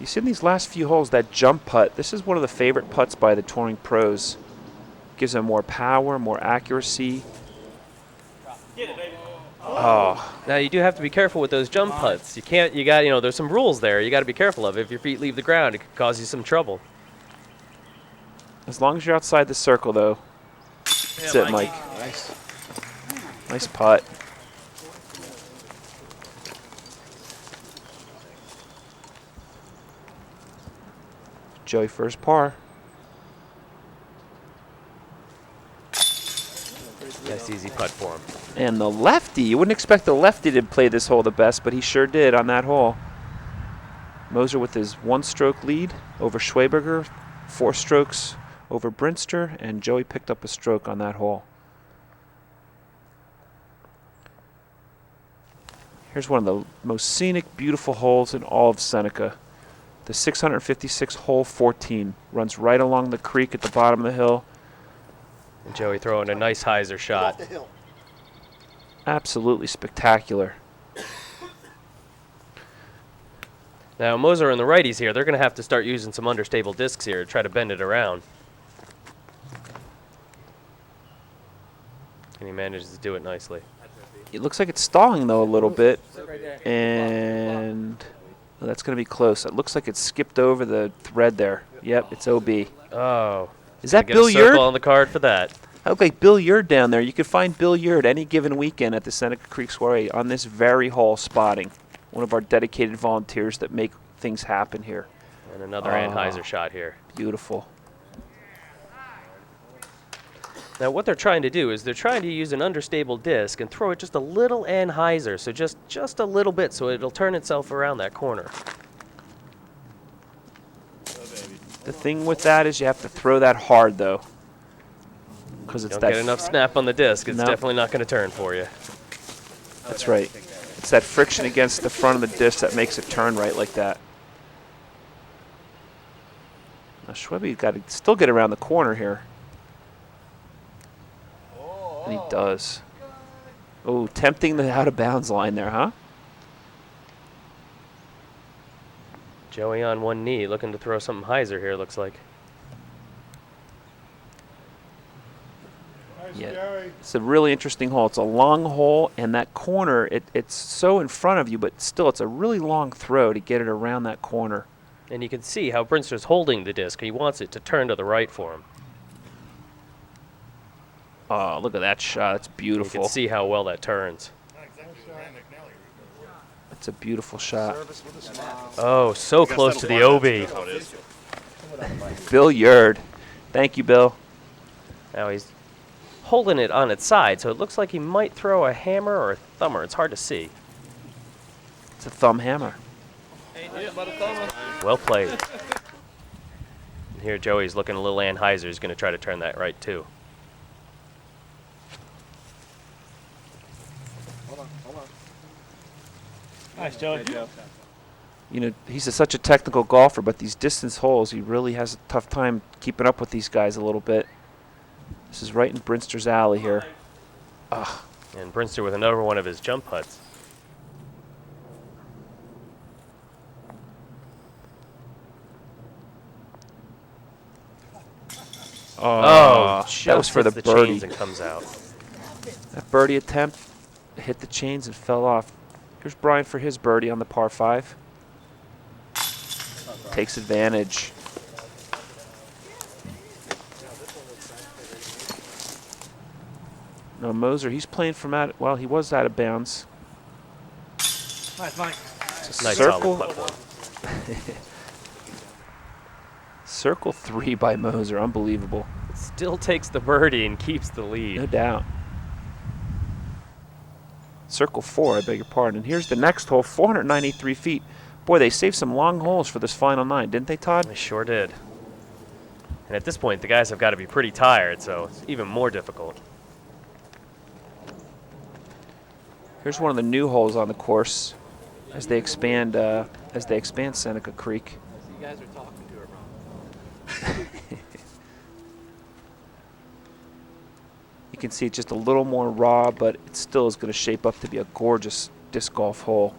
You see in these last few holes, that jump putt, this is one of the favorite putts by the touring pros. Gives them more power, more accuracy. Oh. Now you do have to be careful with those jump putts. You can't, there's some rules there you got to be careful of. If your feet leave the ground, it could cause you some trouble. As long as you're outside the circle, though. That's it, Mike. Nice. Nice putt. Joey first par. Nice easy putt for him. And the lefty, you wouldn't expect the lefty to play this hole the best, but he sure did on that hole. Moser with his 1-stroke lead over SCHWEBERGER, 4 strokes over BRINSTER, and Joey picked up a stroke on that hole. Here's one of the most scenic, beautiful holes in all of Seneca. The 656 hole 14 runs right along the creek at the bottom of the hill. And Joey throwing a nice hyzer shot. Absolutely spectacular. Now Moser and the righties here, they're going to have to start using some understable discs here to try to bend it around. And he manages to do it nicely. It looks like it's stalling, though, a little bit. And oh, that's going to be close. It looks like it skipped over the thread there. Yep, it's OB. Oh. Is that Get Bill a circle Yard? on the card for that. I look like Bill Yard down there. You could find Bill Yard any given weekend at the Seneca Creek Soiree on this very hole spotting. One of our dedicated volunteers that make things happen here. And another Anheuser shot here. Beautiful. Now what they're trying to do is they're trying to use an understable disc and throw it just a little Anheuser, so just a little bit, so it'll turn itself around that corner. The thing with that is you have to throw that hard, though. Because it's Don't that get enough snap on the disc, it's Nope. definitely not going to turn for you. That's right. It's that friction against the front of the disc that makes it turn right like that. Now SCHWEBE's got to still get around the corner here. And he does. Oh, tempting the out-of-bounds line there, huh? Joey on one knee, looking to throw something hyzer here, looks like. Nice, Yeah. Joey. It's a really interesting hole. It's a long hole, and that corner, it's so in front of you, but still it's a really long throw to get it around that corner. And you can see how Brinster's holding the disc. He wants it to turn to the right for him. Oh, look at that shot. It's You beautiful. can see how well that turns. It's a beautiful shot. Oh, so close to the OB. Bill Yard. Thank you, Bill. Now he's holding it on its side, so it looks like he might throw a hammer or a thumber. It's hard to see. It's a thumb hammer. Well played. And here Joey's looking a little Anheuser. He's going to try to turn that right, too. Nice, Joey. You know, he's such a technical golfer, but these distance holes, he really has a tough time keeping up with these guys a little bit. This is right in Brinster's alley here. Ugh. And Brinster with another one of his jump putts. Oh, just that was for the hits birdie. chains and comes out. That birdie attempt hit the chains and fell off. Here's Brian for his birdie on the par 5. Takes advantage. No, Moser, he's playing from out, well, he was out of bounds. Nice, Mike. It's a Nice circle. solid putt for him. Circle 3 by Moser, unbelievable. Still takes the birdie and keeps the lead. No doubt. Circle 4, I beg your pardon. And here's the next hole, 493 feet. Boy, they saved some long holes for this final 9, didn't they, Todd? They sure did. And at this point, the guys have got to be pretty tired, so it's even more difficult. Here's one of the new holes on the course as they expand Seneca Creek. You guys are talking to her, Ron. You can see it's just a little more raw, but it still is going to shape up to be a gorgeous disc golf hole.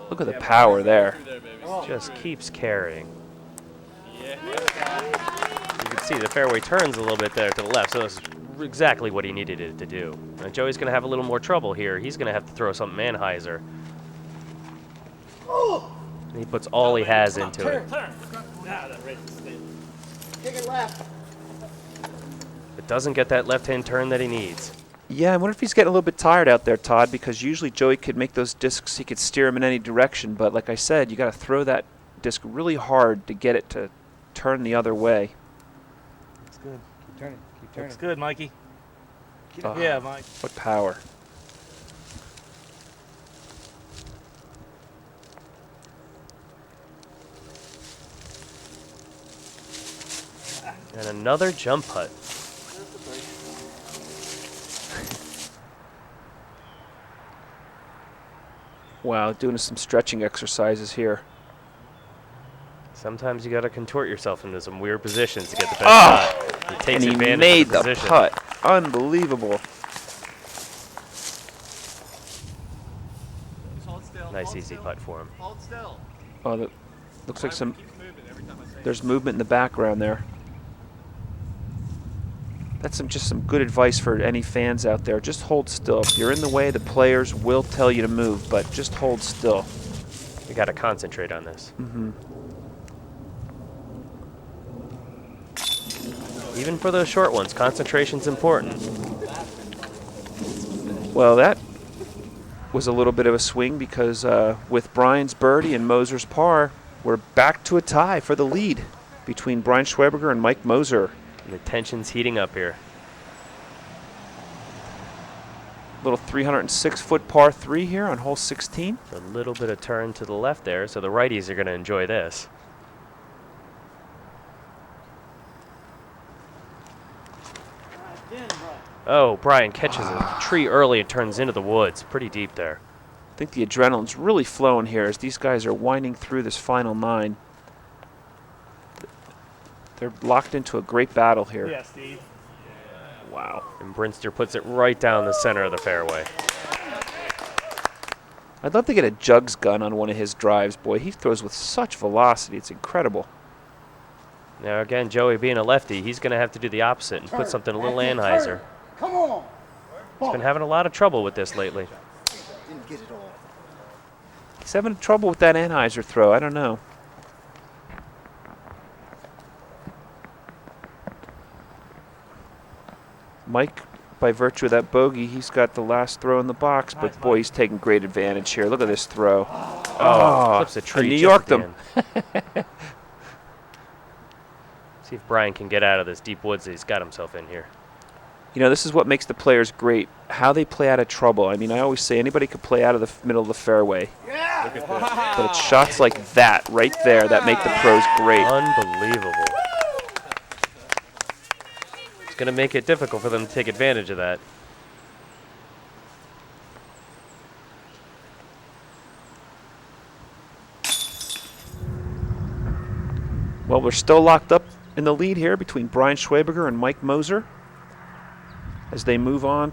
Look at the power there. Just keeps carrying. You can see the fairway turns a little bit there to the left, so that's exactly what he needed it to do. Now Joey's going to have a little more trouble here. He's going to have to throw some Manheiser. And he puts all he has into it. It doesn't get that left-hand turn that he needs. Yeah, I wonder if he's getting a little bit tired out there, Todd, because usually Joey could make those discs, he could steer them in any direction, but like I said, you got to throw that disc really hard to get it to turn the other way. It's good. Keep turning. Keep turning. Looks good, Mikey. Oh, Yeah, Mike. what power. And another jump putt. Wow, doing some stretching exercises here. Sometimes you got to contort yourself into some weird positions to get the best shot. He takes And he advantage made of the the position. putt. Unbelievable. Nice easy putt for him. Hold still. Oh, that looks like some. There's movement in the background there. That's just some good advice for any fans out there. Just hold still. If you're in the way, the players will tell you to move, but just hold still. You got to concentrate on this. Even for those short ones, concentration's important. Well, that was a little bit of a swing because with Brian's birdie and Moser's par, we're back to a tie for the lead between Brian Schweberger and Mike Moser. And the tension's heating up here. Little 306-foot par 3 here on hole 16. A little bit of turn to the left there, so the righties are going to enjoy this. Oh, Brian catches a tree early and turns into the woods. Pretty deep there. I think the adrenaline's really flowing here as these guys are winding through this final 9. They're locked into a great battle here. Yeah, Steve. Wow. And BRINSTER puts it right down the center of the fairway. I'd love to get a jugs gun on one of his drives. Boy, he throws with such velocity. It's incredible. Now again, Joey being a lefty, he's going to have to do the opposite and put something a little Anheuser. Come on. He's been having a lot of trouble with this lately. Didn't get it all. He's having trouble with that Anheuser throw. I don't know. Mike, by virtue of that bogey, he's got the last throw in the box, but boy, he's taking great advantage here. Look at this throw. Oh, clips a tree. New just York at the them. end. See if Brian can get out of this deep woods that he's got himself in here. You know, this is what makes the players great, how they play out of trouble. I mean, I always say anybody could play out of the middle of the fairway. Yeah. But it's shots like that right there that make the pros great. Unbelievable. It's going to make it difficult for them to take advantage of that. Well, we're still locked up in the lead here between Brian Schweberger and Mike Moser as they move on